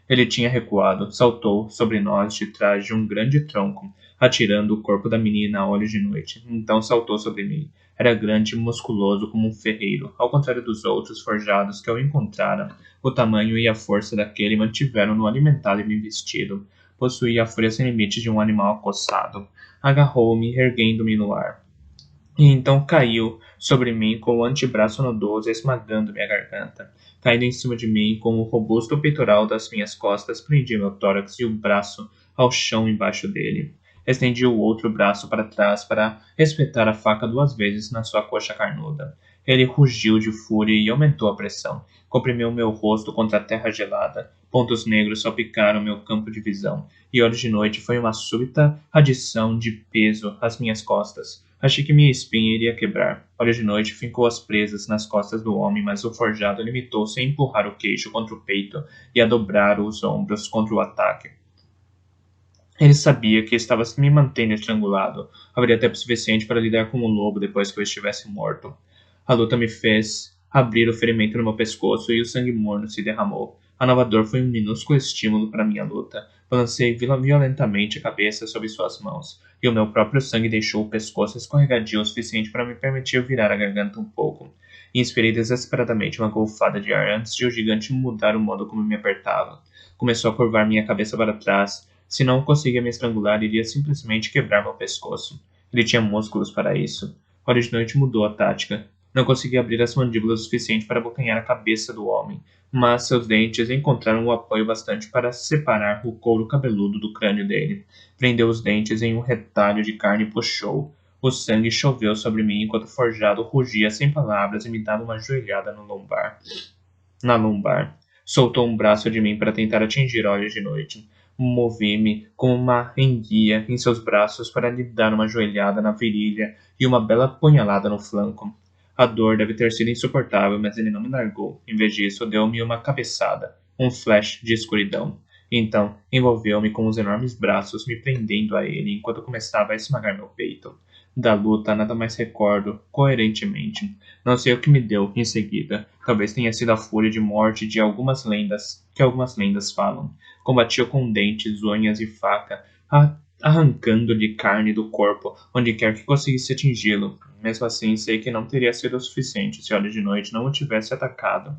Ele tinha recuado, saltou sobre nós de trás de um grande tronco, atirando o corpo da menina a Olhos de Noite. Então saltou sobre mim. Era grande e musculoso como um ferreiro, ao contrário dos outros forjados que eu encontrara. O tamanho e a força daquele mantiveram-no alimentado e bem vestido. Possuía a fúria sem limites de um animal acossado. Agarrou-me, erguendo-me no ar. E então caiu sobre mim com o antebraço nodoso esmagando minha garganta. Caindo em cima de mim com o robusto peitoral das minhas costas, prendi meu tórax e o braço ao chão embaixo dele. Estendi o outro braço para trás para espetar a faca 2 vezes na sua coxa carnuda. Ele rugiu de fúria e aumentou a pressão. comprimiu meu rosto contra a terra gelada. Pontos negros salpicaram meu campo de visão, e olhos de noite foi uma súbita adição de peso às minhas costas. Achei que minha espinha iria quebrar. Olhos de noite fincou as presas nas costas do homem, mas o forjado limitou-se a empurrar o queixo contra o peito e a dobrar os ombros contra o ataque. Ele sabia que estava me mantendo estrangulado. Haveria tempo suficiente para lidar com o lobo depois que eu estivesse morto. A luta me fez abrir o ferimento no meu pescoço e o sangue morno se derramou. A nova dor foi um minúsculo estímulo para minha luta. Balancei violentamente a cabeça sob suas mãos, e o meu próprio sangue deixou o pescoço escorregadio o suficiente para me permitir virar a garganta um pouco. E inspirei desesperadamente uma golfada de ar antes de o gigante mudar o modo como me apertava. Começou a curvar minha cabeça para trás. Se não conseguia me estrangular, iria simplesmente quebrar meu pescoço. Ele tinha músculos para isso. Olhos de Noite mudou a tática. Não conseguia abrir as mandíbulas o suficiente para abocanhar a cabeça do homem, mas seus dentes encontraram o apoio bastante para separar o couro cabeludo do crânio dele. Prendeu os dentes em um retalho de carne e puxou. O sangue choveu sobre mim enquanto o forjado rugia sem palavras e me dava uma joelhada no lombar. Na lombar. Soltou um braço de mim para tentar atingir Olhos de Noite. Movi-me como uma enguia em seus braços para lhe dar uma joelhada na virilha e uma bela punhalada no flanco. A dor deve ter sido insuportável, mas ele não me largou. Em vez disso, deu-me uma cabeçada, um flash de escuridão. Então, envolveu-me com os enormes braços, me prendendo a ele enquanto começava a esmagar meu peito. Da luta, nada mais recordo, coerentemente. Não sei o que me deu em seguida. Talvez tenha sido a fúria de morte de algumas lendas falam. Combati-o com dentes, unhas e faca, arrancando-lhe carne do corpo, onde quer que conseguisse atingi-lo. Mesmo assim, sei que não teria sido o suficiente se Olhos de Noite não o tivesse atacado.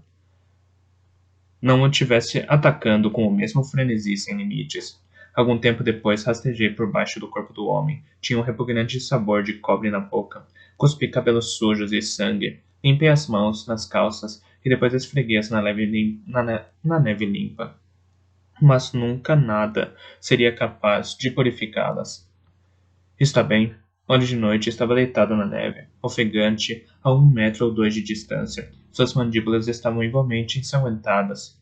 Não o tivesse atacando com o mesmo frenesi sem limites. Algum tempo depois, rastejei por baixo do corpo do homem. Tinha um repugnante sabor de cobre na boca. Cuspi cabelos sujos e sangue. Limpei as mãos nas calças e depois esfreguei-as na neve limpa. Mas nunca nada seria capaz de purificá-las. Está bem. Olhos de Noite estava deitado na neve, ofegante a 1 metro ou 2 de distância. Suas mandíbulas estavam igualmente ensanguentadas.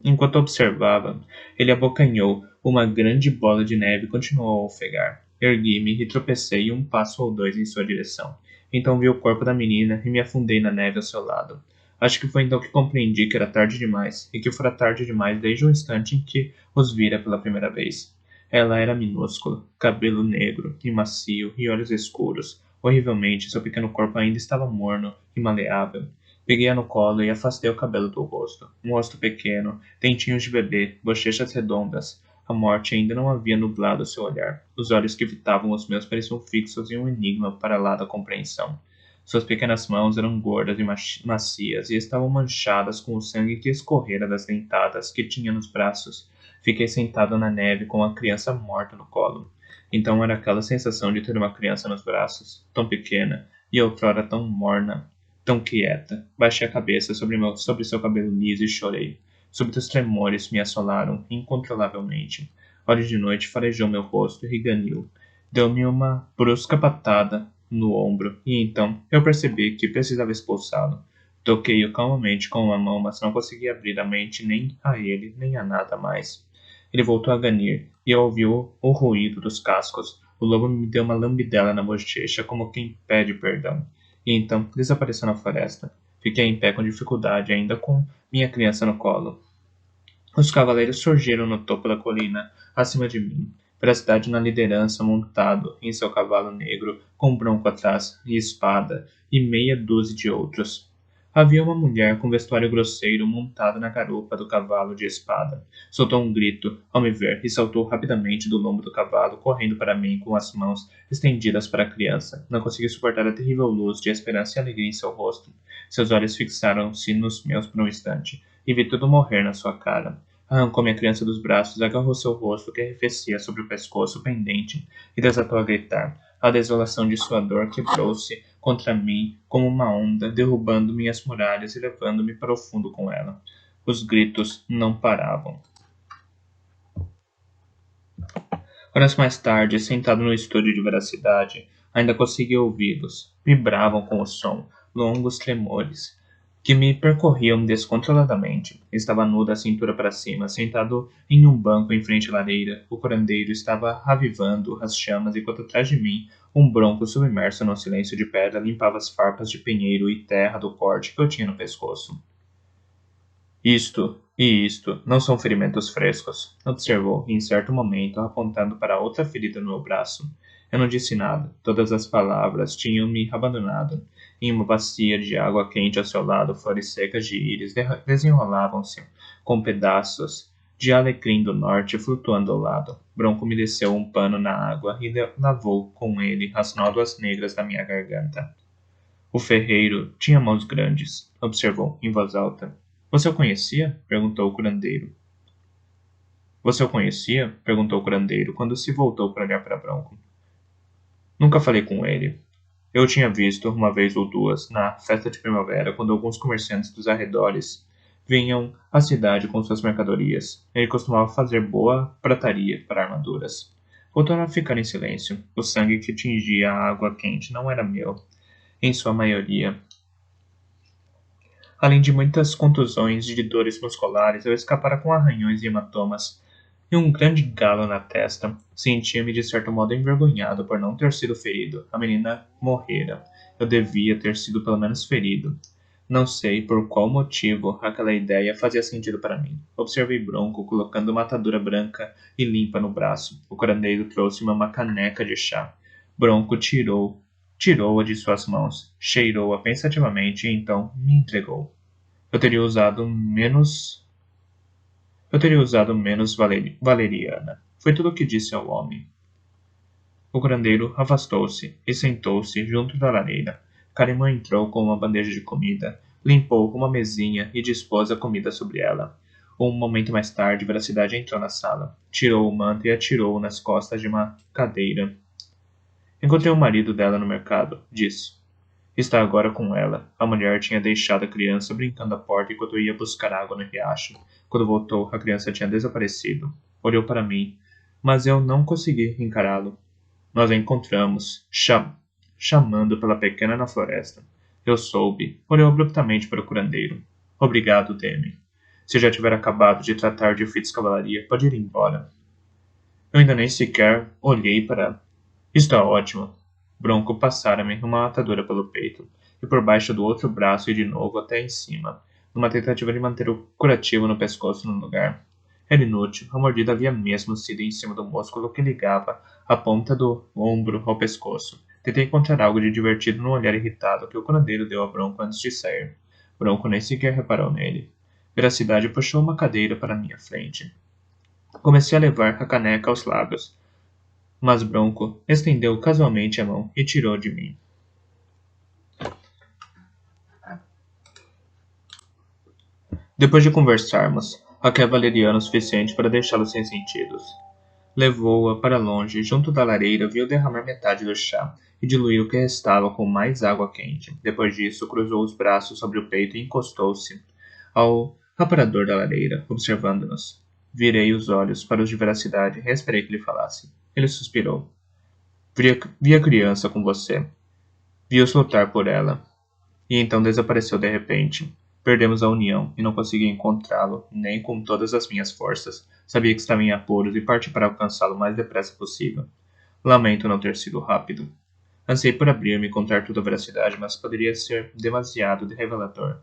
Enquanto observava, ele abocanhou uma grande bola de neve e continuou a ofegar. Ergui-me e tropecei 1 passo ou 2 em sua direção. Então vi o corpo da menina e me afundei na neve ao seu lado. Acho que foi então que compreendi que era tarde demais, e que fora tarde demais desde o instante em que os vira pela primeira vez. Ela era minúscula, cabelo negro e macio e olhos escuros. Horrivelmente, seu pequeno corpo ainda estava morno e maleável. Peguei-a no colo e afastei o cabelo do rosto. Um rosto pequeno, dentinhos de bebê, bochechas redondas. A morte ainda não havia nublado seu olhar. Os olhos que fitavam os meus pareciam fixos em um enigma para lá da compreensão. Suas pequenas mãos eram gordas e macias e estavam manchadas com o sangue que escorrera das dentadas que tinha nos braços. Fiquei sentado na neve com a criança morta no colo. Então era aquela sensação de ter uma criança nos braços, tão pequena e outrora tão morna, tão quieta. Baixei a cabeça sobre seu cabelo liso e chorei. Súbitos tremores me assolaram incontrolavelmente. Olhos de Noite farejou meu rosto e reganiu. Deu-me uma brusca patada no ombro, e então eu percebi que precisava expulsá-lo. Toquei-o calmamente com uma mão, mas não consegui abrir a mente nem a ele, nem a nada mais. Ele voltou a ganir, e eu ouvi o ruído dos cascos. O lobo me deu uma lambidela na bochecha, como quem pede perdão. E então desapareceu na floresta. Fiquei em pé com dificuldade, ainda com minha criança no colo. Os cavaleiros surgiram no topo da colina, acima de mim. Pracidade na liderança, montado em seu cavalo negro, com bronco atrás e espada, e meia dúzia de outros. Havia uma mulher com vestuário grosseiro montado na garupa do cavalo de espada. Soltou um grito ao me ver e saltou rapidamente do lombo do cavalo, correndo para mim com as mãos estendidas para a criança. Não consegui suportar a terrível luz de esperança e alegria em seu rosto. Seus olhos fixaram-se nos meus por um instante, e vi tudo morrer na sua cara. Arrancou minha criança dos braços, agarrou seu rosto que arrefecia sobre o pescoço pendente e desatou a gritar. A desolação de sua dor quebrou-se contra mim como uma onda, derrubando minhas muralhas e levando-me para o fundo com ela. Os gritos não paravam. Horas mais tarde, sentado no estúdio de veracidade, ainda consegui ouvi-los. Vibravam com o som, longos tremores, que me percorriam descontroladamente. Estava nu da cintura para cima, sentado em um banco em frente à lareira. O curandeiro estava ravivando as chamas enquanto atrás de mim um bronco submerso no silêncio de pedra limpava as farpas de pinheiro e terra do corte que eu tinha no pescoço. Isto não são ferimentos frescos, observou em certo momento, apontando para outra ferida no meu braço. Eu não disse nada. Todas as palavras tinham me abandonado. Em uma bacia de água quente ao seu lado, flores secas de íris desenrolavam-se, com pedaços de alecrim do norte flutuando ao lado. Bronco me desceu um pano na água e lavou com ele as nódoas negras da minha garganta. O ferreiro tinha mãos grandes, observou em voz alta. Você o conhecia? Perguntou o curandeiro. Você o conhecia? Perguntou o curandeiro, quando se voltou para olhar para Bronco. Nunca falei com ele. Eu o tinha visto uma vez ou duas na festa de primavera, quando alguns comerciantes dos arredores vinham à cidade com suas mercadorias. Ele costumava fazer boa prataria para armaduras. Voltaram a ficar em silêncio. O sangue que tingia a água quente não era meu, em sua maioria. Além de muitas contusões e de dores musculares, eu escapara com arranhões e hematomas e um grande galo na testa. Sentia-me de certo modo envergonhado por não ter sido ferido. A menina morrera. Eu devia ter sido pelo menos ferido. Não sei por qual motivo aquela ideia fazia sentido para mim. Observei Bronco colocando uma atadura branca e limpa no braço. O curandeiro trouxe-me uma caneca de chá. Bronco tirou-a de suas mãos, cheirou-a pensativamente e então me entregou. Eu teria usado menos valeriana. Foi tudo o que disse ao homem. O curandeiro afastou-se e sentou-se junto da lareira. Carimã entrou com uma bandeja de comida, limpou uma mesinha e dispôs a comida sobre ela. Um momento mais tarde, Veracidade entrou na sala, tirou o manto e atirou-o nas costas de uma cadeira. Encontrei o marido dela no mercado, disse. Está agora com ela. A mulher tinha deixado a criança brincando à porta enquanto ia buscar água no riacho. Quando voltou, a criança tinha desaparecido. Olhou para mim, mas eu não consegui encará-lo. Nós a encontramos, chamando pela pequena na floresta. Eu soube. Olhou abruptamente para o curandeiro. Obrigado, Demi. Se já tiver acabado de tratar de Fitz Cavalaria, pode ir embora. Eu ainda nem sequer olhei para... Está ótimo. Bronco passara-me uma atadura pelo peito, e por baixo do outro braço e de novo até em cima, numa tentativa de manter o curativo no pescoço no lugar. Era inútil, a mordida havia mesmo sido em cima do músculo que ligava a ponta do ombro ao pescoço. Tentei encontrar algo de divertido no olhar irritado que o curandeiro deu a Bronco antes de sair. Bronco nem sequer reparou nele. Veracidade puxou uma cadeira para minha frente. Comecei a levar a caneca aos lábios, mas Bronco estendeu casualmente a mão e tirou de mim. Depois de conversarmos, Raquel valeriana o suficiente para deixá-lo sem sentidos. Levou-a para longe, junto da lareira, viu derramar metade do chá e diluir o que restava com mais água quente. Depois disso, cruzou os braços sobre o peito e encostou-se ao aparador da lareira, observando-nos. Virei os olhos para os de Veracidade e esperei que ele falasse. Ele suspirou. Vi a criança com você. Vi-os lutar por ela. E então desapareceu de repente. Perdemos a união e não consegui encontrá-lo, nem com todas as minhas forças. Sabia que estava em apuros e parti para alcançá-lo o mais depressa possível. Lamento não ter sido rápido. Ansei por abrir-me e contar tudo a Veracidade, mas poderia ser demasiado revelador.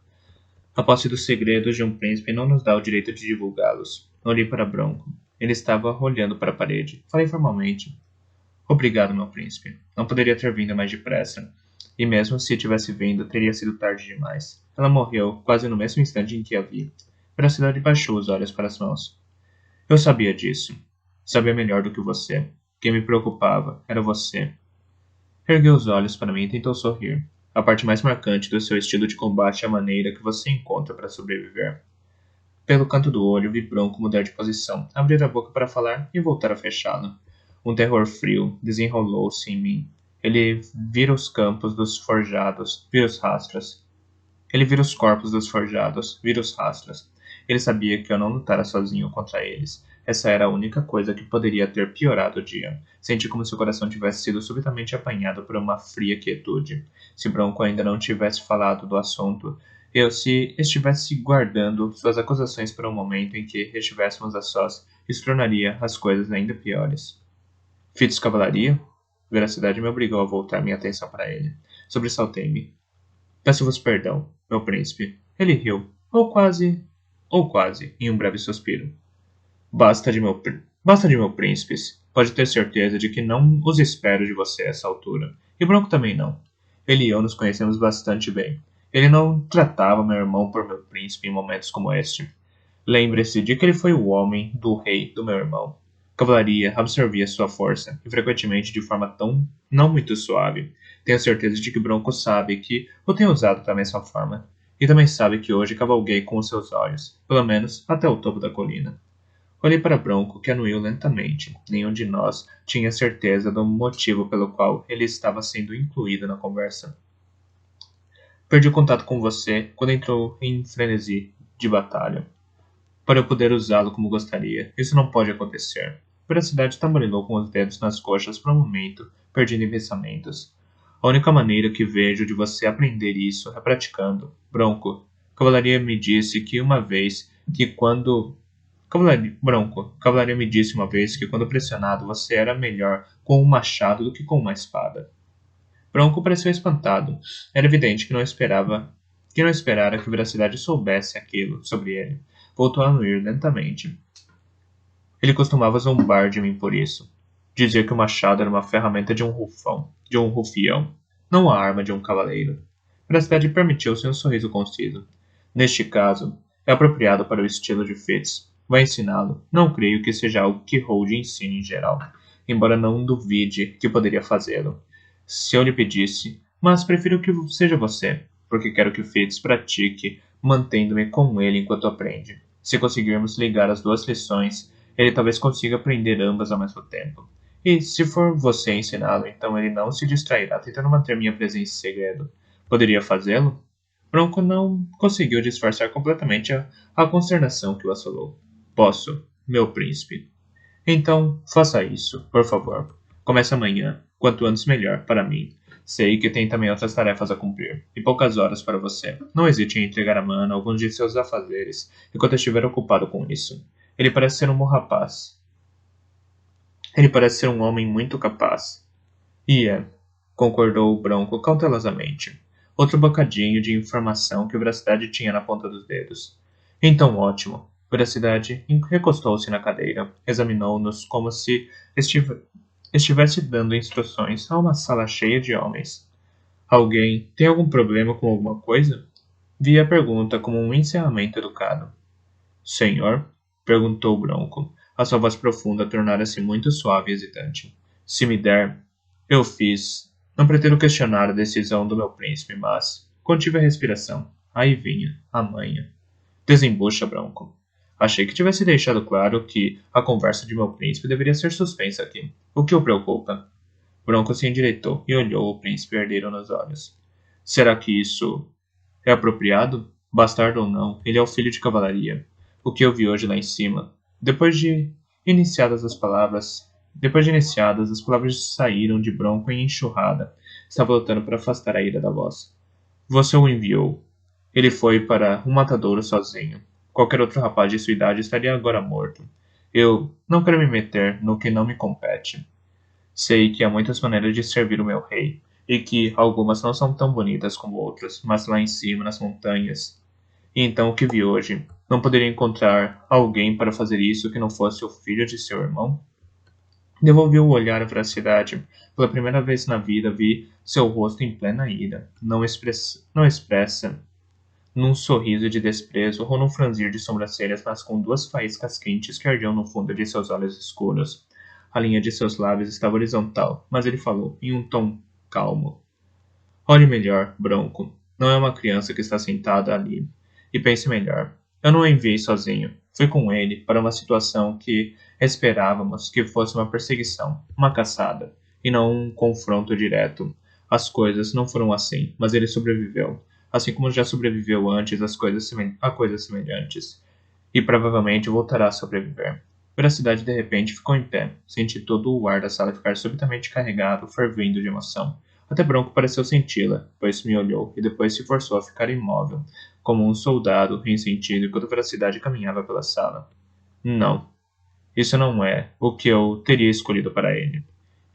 A posse dos segredos de um príncipe não nos dá o direito de divulgá-los. Olhei para Bronco. Ele estava olhando para a parede. Falei formalmente. Obrigado, meu príncipe. Não poderia ter vindo mais depressa. E mesmo se tivesse vindo, teria sido tarde demais. Ela morreu quase no mesmo instante em que a vi. Veracidade baixou os olhos para as mãos. Eu sabia disso. Sabia melhor do que você. Quem me preocupava era você. Ergueu os olhos para mim e tentou sorrir. A parte mais marcante do seu estilo de combate é a maneira que você encontra para sobreviver. Pelo canto do olho, vi Bronco mudar de posição, abrir a boca para falar e voltar a fechá-la. Um terror frio desenrolou-se em mim. Ele vira os campos dos forjados, vira os rastros. Ele vira os corpos dos forjados, vira os rastros. Ele sabia que eu não lutara sozinho contra eles. Essa era a única coisa que poderia ter piorado o dia. Senti como se o coração tivesse sido subitamente apanhado por uma fria quietude. Se Bronco ainda não tivesse falado do assunto, Eu, se estivesse guardando suas acusações para um momento em que estivéssemos a sós, isso tornaria as coisas ainda piores. Fitz Cavalaria? Veracidade me obrigou a voltar minha atenção para ele. Sobressaltei-me. Peço-vos perdão, meu príncipe. Ele riu, ou quase, em um breve suspiro. Basta de meu príncipes. Pode ter certeza de que não os espero de você a essa altura. E Bronco também não. Ele e eu nos conhecemos bastante bem. Ele não tratava meu irmão por meu príncipe em momentos como este. Lembre-se de que ele foi o homem do rei do meu irmão. Cavalaria absorvia sua força, e frequentemente de forma tão não muito suave. Tenho certeza de que Bronco sabe que o tenho usado da mesma forma. E também sabe que hoje cavalguei com os seus olhos, pelo menos até o topo da colina. Olhei para Bronco, que anuiu lentamente. Nenhum de nós tinha certeza do motivo pelo qual ele estava sendo incluído na conversa. Perdi o contato com você quando entrou em frenesi de batalha. Para eu poder usá-lo como gostaria. Isso não pode acontecer. Veracidade tamborilou com os dedos nas coxas por um momento, perdido em pensamentos. A única maneira que vejo de você aprender isso é praticando. Bronco, Cavalaria me disse que uma vez que quando... Cavalaria me disse uma vez que quando pressionado você era melhor com um machado do que com uma espada. Bronco pareceu espantado. Era evidente que não esperara que Veracidade soubesse aquilo sobre ele. Voltou a anuir lentamente. Ele costumava zombar de mim por isso. Dizia que o machado era uma ferramenta de um rufião, não a arma de um cavaleiro. Veracidade permitiu-se um sorriso conciso. Neste caso, é apropriado para o estilo de Fitz. Vai ensiná-lo. Não creio que seja algo que Hold ensine em geral, embora não duvide que poderia fazê-lo. Se eu lhe pedisse, mas prefiro que seja você, porque quero que Fitz pratique, mantendo-me com ele enquanto aprende. Se conseguirmos ligar as duas lições, ele talvez consiga aprender ambas ao mesmo tempo. E se for você ensiná-lo, então ele não se distrairá tentando manter minha presença em segredo. Poderia fazê-lo? Bronco não conseguiu disfarçar completamente a consternação que o assolou. Posso, meu príncipe. Então, faça isso, por favor. Comece amanhã, quanto antes melhor, para mim. Sei que tem também outras tarefas a cumprir, e poucas horas para você. Não hesite em entregar a Mana alguns de seus afazeres, enquanto eu estiver ocupado com isso. Ele parece ser um bom rapaz. Ele parece ser um homem muito capaz. E é, concordou o Bronco cautelosamente. Outro bocadinho de informação que o Veracidade tinha na ponta dos dedos. Então, ótimo. Veracidade recostou-se na cadeira, examinou-nos como se estivesse dando instruções a uma sala cheia de homens. Alguém tem algum problema com alguma coisa? Vi a pergunta como um encerramento educado. Senhor? Perguntou Bronco. A sua voz profunda tornara-se muito suave e hesitante. Se me der, eu fiz. Não pretendo questionar a decisão do meu príncipe, mas contive a respiração. Aí vinha, a manha. Desembucha, Bronco. Achei que tivesse deixado claro que a conversa de meu príncipe deveria ser suspensa aqui. O que o preocupa? Bronco se endireitou e olhou o príncipe herdeiro nos olhos. Será que isso é apropriado? Bastardo ou não, ele é o filho de cavalaria. O que eu vi hoje lá em cima. Iniciadas as palavras, as palavras saíram de Bronco em enxurrada. Estava lutando para afastar a ira da voz. Você o enviou. Ele foi para um matadouro sozinho. Qualquer outro rapaz de sua idade estaria agora morto. Eu não quero me meter no que não me compete. Sei que há muitas maneiras de servir o meu rei, e que algumas não são tão bonitas como outras, mas lá em cima, nas montanhas. E então o que vi hoje? Não poderia encontrar alguém para fazer isso que não fosse o filho de seu irmão? Devolveu o olhar à veracidade. Pela primeira vez na vida vi seu rosto em plena ira, não expressa num sorriso de desprezo ou num franzir de sobrancelhas, mas com duas faíscas quentes que ardiam no fundo de seus olhos escuros. A linha de seus lábios estava horizontal, mas ele falou, em um tom calmo. Olhe melhor, Bronco. Não é uma criança que está sentada ali. E pense melhor. Eu não a enviei sozinho. Fui com ele para uma situação que esperávamos que fosse uma perseguição, uma caçada, e não um confronto direto. As coisas não foram assim, mas ele sobreviveu. Assim como já sobreviveu antes a coisas semelhantes. E provavelmente voltará a sobreviver. Veracidade de repente ficou em pé. Senti todo o ar da sala ficar subitamente carregado, fervendo de emoção. Até Bronco pareceu senti-la, pois me olhou e depois se forçou a ficar imóvel, como um soldado em sentido enquanto a veracidade caminhava pela sala. Não. Isso não é o que eu teria escolhido para ele.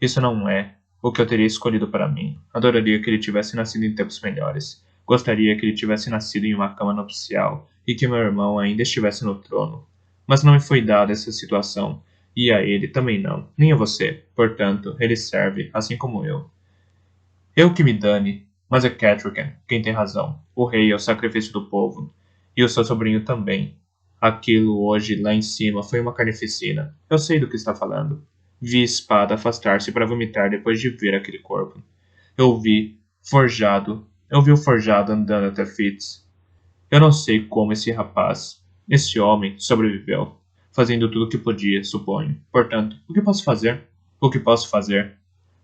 Isso não é o que eu teria escolhido para mim. Adoraria que ele tivesse nascido em tempos melhores. Gostaria que ele tivesse nascido em uma cama nupcial e que meu irmão ainda estivesse no trono. Mas não me foi dada essa situação, e a ele também não, nem a você. Portanto, ele serve, assim como eu. Eu que me dane, mas é Catrican quem tem razão. O rei é o sacrifício do povo. E o seu sobrinho também. Aquilo hoje, lá em cima, foi uma carnificina. Eu sei do que está falando. Vi espada afastar-se para vomitar depois de ver aquele corpo. Eu vi o forjado andando até Fitz. Eu não sei como esse homem, sobreviveu. Fazendo tudo o que podia, suponho. Portanto, o que posso fazer? O que posso fazer?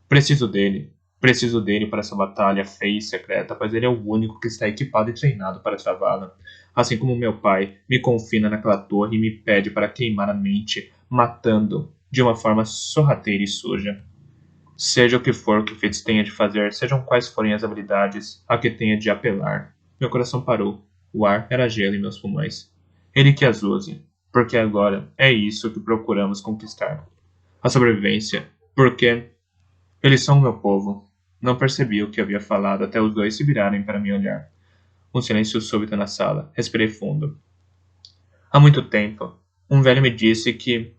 Preciso dele. Preciso dele para essa batalha feia e secreta, pois ele é o único que está equipado e treinado para travá-la. Assim como meu pai me confina naquela torre e me pede para queimar a mente, matando de uma forma sorrateira e suja. Seja o que for que Fitz tenha de fazer, sejam quais forem as habilidades a que tenha de apelar. Meu coração parou. O ar era gelo em meus pulmões. Ele que as use, porque agora é isso que procuramos conquistar. A sobrevivência, porque eles são o meu povo. Não percebi o que havia falado até os dois se virarem para me olhar. Um silêncio súbito na sala. Respirei fundo. Há muito tempo, um velho me disse que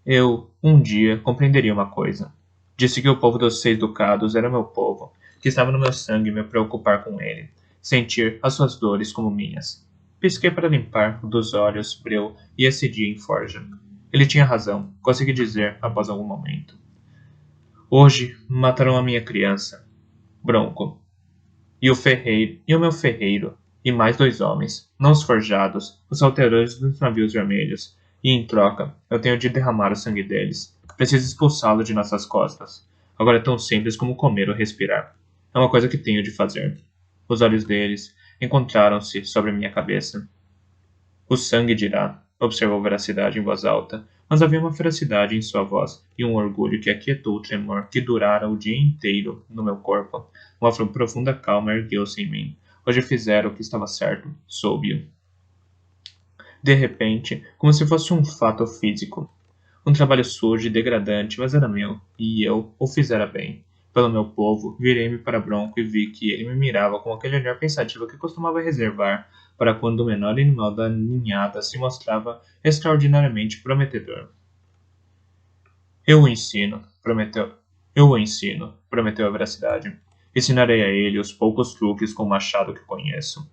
eu, um dia, compreenderia uma coisa. Disse que o povo dos 6 ducados era meu povo, que estava no meu sangue me preocupar com ele, sentir as suas dores como minhas. Pisquei para limpar dos olhos breu e esse dia em Forja. Ele tinha razão, consegui dizer após algum momento. Hoje mataram a minha criança, Bronco, e o meu ferreiro, e mais 2 homens, não os forjados, os salteadores dos navios vermelhos, e em troca, eu tenho de derramar o sangue deles. Preciso expulsá-lo de nossas costas. Agora é tão simples como comer ou respirar. É uma coisa que tenho de fazer. Os olhos deles encontraram-se sobre minha cabeça. O sangue dirá, observou Veracidade em voz alta, mas havia uma ferocidade em sua voz e um orgulho que aquietou o tremor que durara o dia inteiro no meu corpo. Uma profunda calma ergueu-se em mim. Hoje fizera o que estava certo, soube-o. De repente, como se fosse um fato físico. Um trabalho sujo e degradante, mas era meu, e eu o fizera bem. Pelo meu povo, virei-me para Bronco e vi que ele me mirava com aquele olhar pensativo que costumava reservar para quando o menor animal da ninhada se mostrava extraordinariamente prometedor. Eu o ensino, prometeu. Eu o ensino, prometeu a veracidade. Ensinarei a ele os poucos truques com o machado que conheço.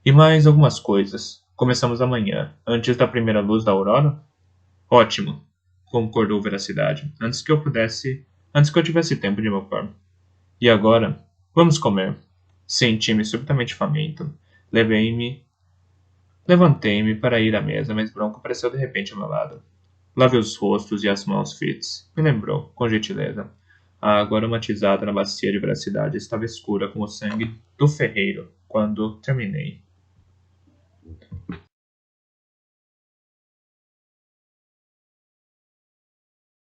E mais algumas coisas. Começamos amanhã, antes da primeira luz da aurora? Ótimo, concordou Veracidade, antes que eu tivesse tempo de me opor. E agora, vamos comer. Senti-me subitamente faminto. Levantei-me para ir à mesa, mas Bronco apareceu de repente ao meu lado. Lave os rostos e as mãos, Fitz, me lembrou, com gentileza. A água aromatizada na bacia de Veracidade estava escura com o sangue do ferreiro quando terminei.